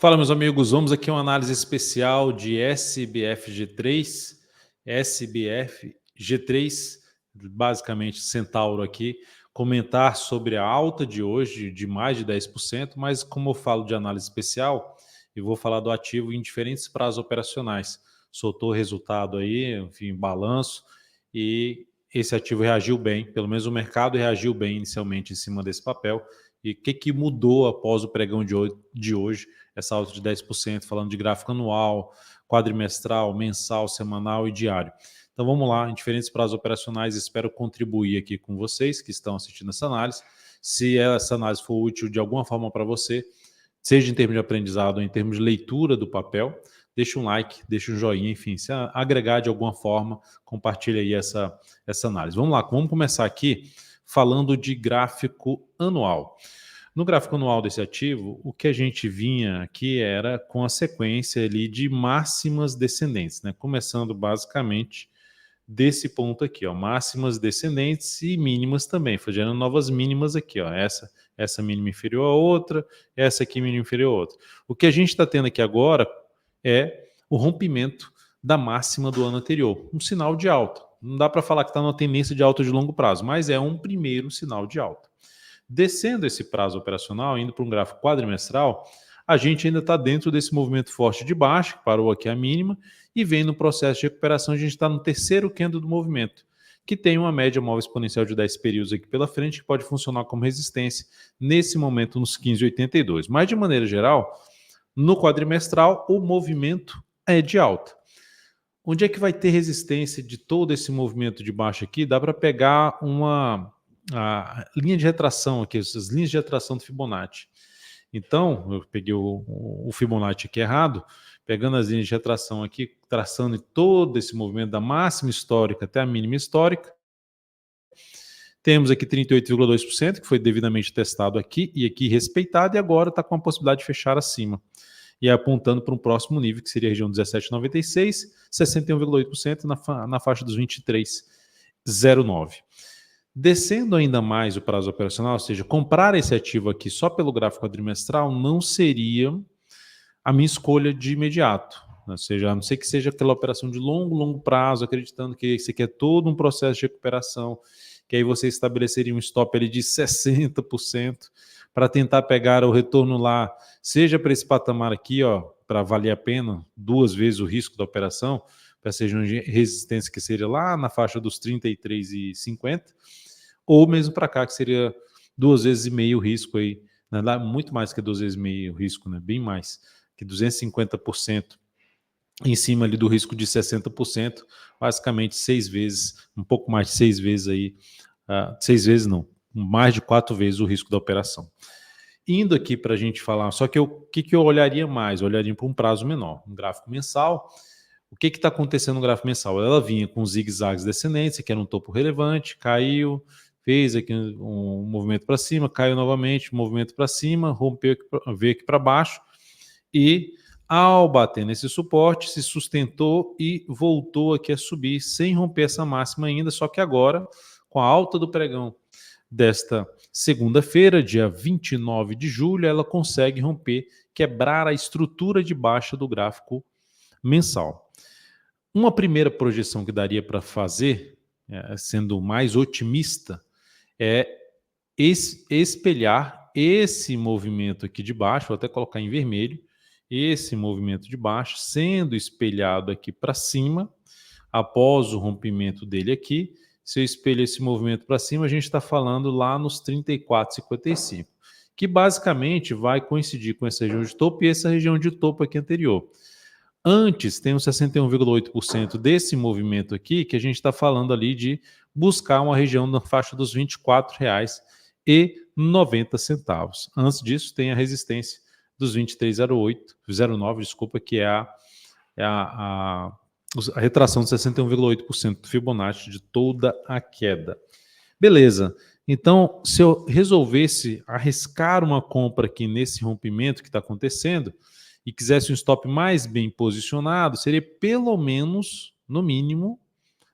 Fala, meus amigos, vamos aqui a uma análise especial de SBF G3, SBF G3, basicamente Centauro aqui, comentar sobre a alta de hoje de mais de 10%, mas como eu falo de análise especial, eu vou falar do ativo em diferentes prazos operacionais. Soltou resultado aí, enfim, balanço, e esse ativo reagiu bem, pelo menos o mercado reagiu bem inicialmente em cima desse papel. E o que mudou após o pregão de hoje? Essa alta de 10%, falando de gráfico anual, quadrimestral, mensal, semanal e diário. Então vamos lá, em diferentes prazos operacionais, espero contribuir aqui com vocês que estão assistindo essa análise. Se essa análise for útil de alguma forma para você, seja em termos de aprendizado ou em termos de leitura do papel, deixa um like, deixa um joinha, enfim, se agregar de alguma forma, compartilha aí essa análise. Vamos lá, vamos começar aqui falando de gráfico anual. No gráfico anual desse ativo, o que a gente vinha aqui era com a sequência ali de máximas descendentes, né? Começando basicamente desse ponto aqui, ó, máximas descendentes e mínimas também, fazendo novas mínimas aqui, ó, essa mínima inferior a outra, essa aqui mínima inferior a outra. O que a gente está tendo aqui agora é o rompimento da máxima do ano anterior, um sinal de alta. Não dá para falar que está numa tendência de alta de longo prazo, mas é um primeiro sinal de alta. Descendo esse prazo operacional, indo para um gráfico quadrimestral, a gente ainda está dentro desse movimento forte de baixa, que parou aqui a mínima, e vem no processo de recuperação, a gente está no terceiro candle do movimento, que tem uma média móvel exponencial de 10 períodos aqui pela frente, que pode funcionar como resistência, nesse momento nos 15,82. Mas, de maneira geral, no quadrimestral, o movimento é de alta. Onde é que vai ter resistência de todo esse movimento de baixa aqui? Dá para pegar a linha de retração aqui, essas linhas de retração do Fibonacci. Então, eu peguei o Fibonacci aqui errado, pegando as linhas de retração aqui, traçando todo esse movimento da máxima histórica até a mínima histórica. Temos aqui 38,2%, que foi devidamente testado aqui e aqui respeitado, e agora está com a possibilidade de fechar acima. E apontando para um próximo nível, que seria a região 17,96, 61,8% na faixa dos 23,09. Descendo ainda mais o prazo operacional, ou seja, comprar esse ativo aqui só pelo gráfico quadrimestral não seria a minha escolha de imediato. Ou seja, a não ser que seja aquela operação de longo prazo, acreditando que esse aqui é todo um processo de recuperação, que aí você estabeleceria um stop ali de 60% para tentar pegar o retorno lá, seja para esse patamar aqui, ó, para valer a pena 2 vezes o risco da operação, para seja uma resistência que seria lá na faixa dos 33,50, ou mesmo para cá, que seria 2 vezes e meio o risco aí, né? Muito mais que 2 vezes e meio o risco, né? Bem mais, que 250% em cima ali do risco de 60%, basicamente 6 vezes, um pouco mais de 6 vezes aí, 6 vezes não, mais de 4 vezes o risco da operação. Indo aqui para a gente falar, só que o que eu olharia mais? Eu olharia para um prazo menor, um gráfico mensal. O que está acontecendo no gráfico mensal? Ela vinha com zigue-zagues descendentes, que era um topo relevante, caiu, fez aqui um movimento para cima, caiu novamente, um movimento para cima, rompeu, veio aqui para baixo, e ao bater nesse suporte, se sustentou e voltou aqui a subir, sem romper essa máxima ainda, só que agora, com a alta do pregão desta segunda-feira, dia 29 de julho, ela consegue romper, quebrar a estrutura de baixa do gráfico mensal. Uma primeira projeção que daria para fazer, sendo mais otimista, é espelhar esse movimento aqui de baixo, vou até colocar em vermelho, esse movimento de baixo sendo espelhado aqui para cima, após o rompimento dele aqui. Se eu espelho esse movimento para cima, a gente está falando lá nos 34,55, que basicamente vai coincidir com essa região de topo e essa região de topo aqui anterior. Antes, tem uns 61,8% desse movimento aqui, que a gente está falando ali de buscar uma região na faixa dos R$ 24,90. Antes disso, tem a resistência dos 23,09, desculpa, que é a retração de 61,8% do Fibonacci de toda a queda. Beleza. Então, se eu resolvesse arriscar uma compra aqui nesse rompimento que está acontecendo e quisesse um stop mais bem posicionado, seria pelo menos, no mínimo,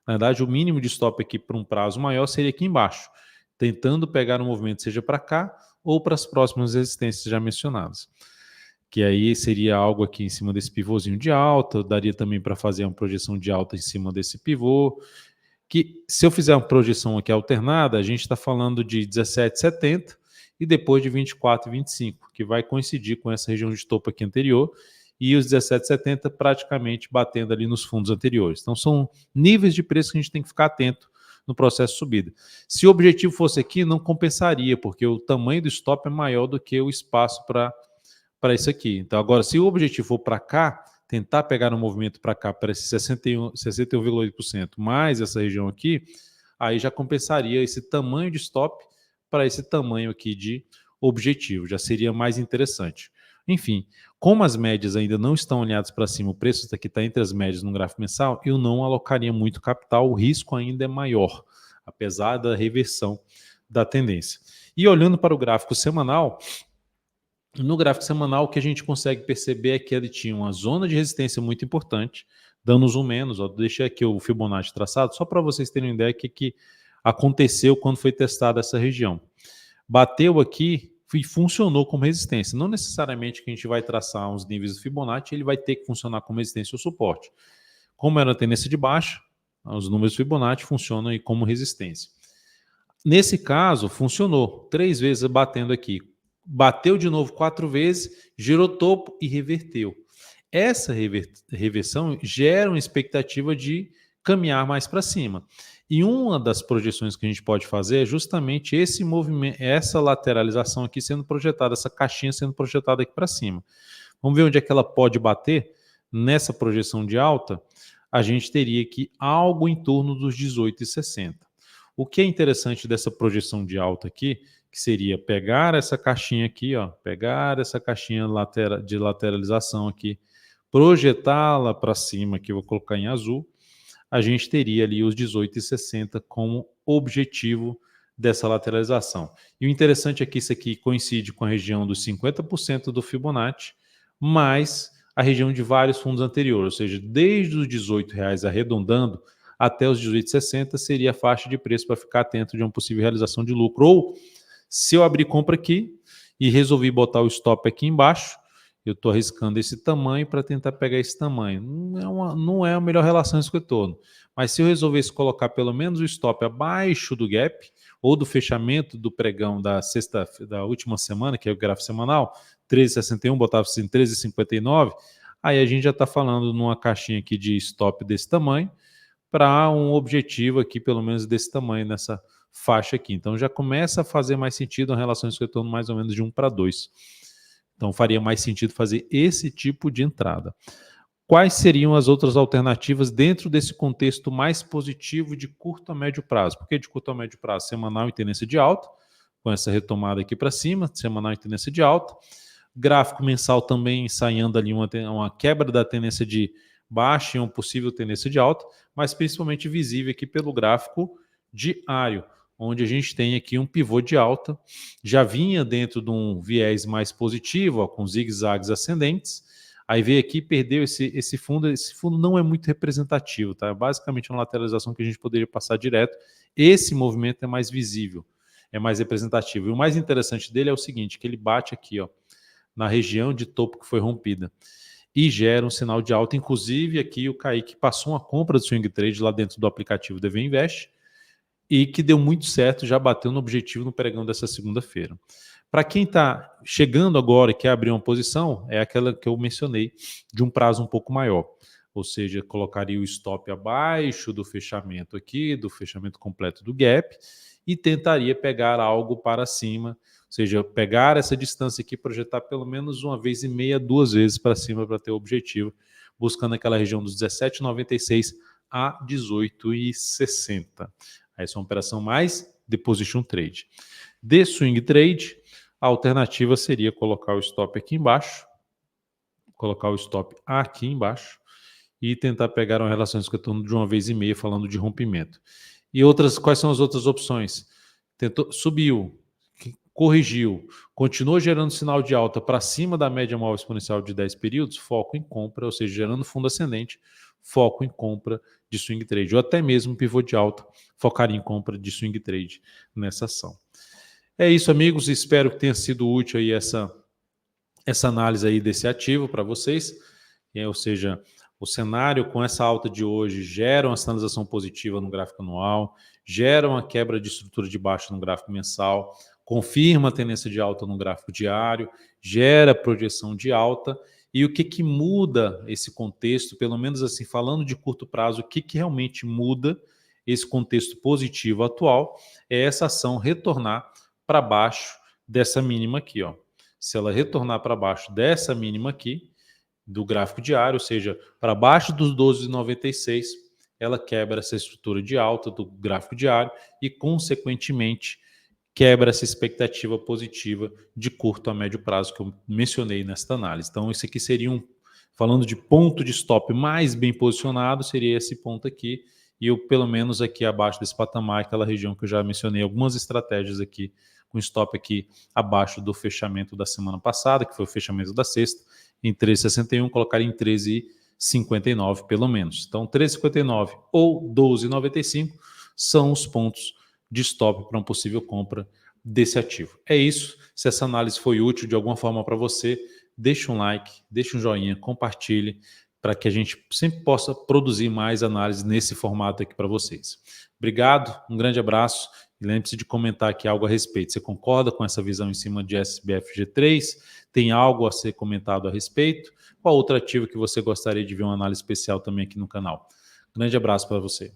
na verdade, o mínimo de stop aqui para um prazo maior seria aqui embaixo, tentando pegar um movimento seja para cá ou para as próximas resistências já mencionadas. que aí seria algo aqui em cima desse pivôzinho de alta, daria também para fazer uma projeção de alta em cima desse pivô, que se eu fizer uma projeção aqui alternada, a gente está falando de 17,70 e depois de 24,25, que vai coincidir com essa região de topo aqui anterior, e os 17,70 praticamente batendo ali nos fundos anteriores. Então são níveis de preço que a gente tem que ficar atento no processo de subida. Se o objetivo fosse aqui, não compensaria, porque o tamanho do stop é maior do que o espaço para isso aqui. Então agora, se o objetivo for para cá, tentar pegar um movimento para cá, para esse 61,8% mais essa região aqui, aí já compensaria esse tamanho de stop para esse tamanho aqui de objetivo, já seria mais interessante. Enfim, como as médias ainda não estão alinhadas para cima, o preço aqui está entre as médias no gráfico mensal, eu não alocaria muito capital, o risco ainda é maior, apesar da reversão da tendência. E olhando para o gráfico semanal, no gráfico semanal, o que a gente consegue perceber é que ele tinha uma zona de resistência muito importante, dando zoom menos. Ó, deixei aqui o Fibonacci traçado, só para vocês terem uma ideia do que aconteceu quando foi testada essa região. Bateu aqui e funcionou como resistência. Não necessariamente que a gente vai traçar uns níveis do Fibonacci, ele vai ter que funcionar como resistência ou suporte. Como era a tendência de baixa, os números Fibonacci funcionam aí como resistência. Nesse caso, funcionou 3 vezes batendo aqui. Bateu de novo 4 vezes, girou topo e reverteu. Essa reversão gera uma expectativa de caminhar mais para cima. E uma das projeções que a gente pode fazer é justamente esse movimento, essa lateralização aqui sendo projetada, essa caixinha sendo projetada aqui para cima. Vamos ver onde é que ela pode bater. Nessa projeção de alta, a gente teria aqui algo em torno dos 18,60. O que é interessante dessa projeção de alta aqui, que seria pegar essa caixinha aqui, ó, pegar essa caixinha de lateralização aqui, projetá-la para cima, que eu vou colocar em azul, a gente teria ali os 18,60 como objetivo dessa lateralização. E o interessante é que isso aqui coincide com a região dos 50% do Fibonacci, mais a região de vários fundos anteriores, ou seja, desde os R$18 arredondando até os 18,60 seria a faixa de preço para ficar atento de uma possível realização de lucro. Ou, se eu abrir compra aqui e resolvi botar o stop aqui embaixo, eu estou arriscando esse tamanho para tentar pegar esse tamanho. Não é a melhor relação risco-retorno. Mas se eu resolvesse colocar pelo menos o stop abaixo do gap, ou do fechamento do pregão da última semana, que é o gráfico semanal, 13,61, botava assim 13,59, aí a gente já está falando numa caixinha aqui de stop desse tamanho, para um objetivo aqui, pelo menos desse tamanho, nessa faixa aqui. Então já começa a fazer mais sentido uma relação de retorno mais ou menos de 1 para 2. Então faria mais sentido fazer esse tipo de entrada. Quais seriam as outras alternativas dentro desse contexto mais positivo de curto a médio prazo? Por que de curto a médio prazo? Semanal em tendência de alta, com essa retomada aqui para cima, semanal em tendência de alta. Gráfico mensal também ensaiando ali uma quebra da tendência de baixa e uma possível tendência de alta, mas principalmente visível aqui pelo gráfico diário, onde a gente tem aqui um pivô de alta, já vinha dentro de um viés mais positivo, ó, com zigue-zagues ascendentes, aí veio aqui e perdeu esse fundo não é muito representativo, tá? É basicamente uma lateralização que a gente poderia passar direto, esse movimento é mais visível, é mais representativo, e o mais interessante dele é o seguinte, que ele bate aqui, ó, na região de topo que foi rompida, e gera um sinal de alta. Inclusive, aqui o Kaique passou uma compra do swing trade lá dentro do aplicativo DV Invest e que deu muito certo, já bateu no objetivo no pregão dessa segunda-feira. Para quem está chegando agora e quer abrir uma posição, é aquela que eu mencionei, de um prazo um pouco maior. Ou seja, colocaria o stop abaixo do fechamento aqui, do fechamento completo do gap, e tentaria pegar algo para cima, ou seja, pegar essa distância aqui, projetar pelo menos 1,5 vezes, 2 vezes para cima para ter o objetivo, buscando aquela região dos 17,96 a 18,60. Essa é uma operação mais de position trade. De swing trade, a alternativa seria colocar o stop aqui embaixo, e tentar pegar uma relação de retorno de 1,5 vezes, falando de rompimento. E quais são as outras opções? Subiu, corrigiu, continuou gerando sinal de alta para cima da média móvel exponencial de 10 períodos, foco em compra, ou seja, gerando fundo ascendente, foco em compra de swing trade, ou até mesmo pivô de alta, focar em compra de swing trade nessa ação. É isso, amigos, espero que tenha sido útil aí essa análise aí desse ativo para vocês, ou seja, o cenário com essa alta de hoje gera uma sinalização positiva no gráfico anual, gera uma quebra de estrutura de baixa no gráfico mensal, confirma a tendência de alta no gráfico diário, gera projeção de alta. E o que que muda esse contexto, pelo menos assim, falando de curto prazo, o que que realmente muda esse contexto positivo atual é essa ação retornar para baixo dessa mínima aqui, ó. Se ela retornar para baixo dessa mínima aqui, do gráfico diário, ou seja, para baixo dos 12,96, ela quebra essa estrutura de alta do gráfico diário e, consequentemente, quebra essa expectativa positiva de curto a médio prazo que eu mencionei nesta análise. Então, esse aqui seria falando de ponto de stop mais bem posicionado, seria esse ponto aqui, e eu, pelo menos aqui abaixo desse patamar, aquela região que eu já mencionei, algumas estratégias aqui, com stop aqui abaixo do fechamento da semana passada, que foi o fechamento da sexta, em 13,61, colocar em 13,59 pelo menos. Então, 13,59 ou 12,95 são os pontos de stop para uma possível compra desse ativo. É isso. Se essa análise foi útil de alguma forma para você, deixa um like, deixa um joinha, compartilhe, para que a gente sempre possa produzir mais análises nesse formato aqui para vocês. Obrigado, um grande abraço e lembre-se de comentar aqui algo a respeito. Você concorda com essa visão em cima de SBFG3? Tem algo a ser comentado a respeito? Qual outro ativo que você gostaria de ver uma análise especial também aqui no canal? Grande abraço para você.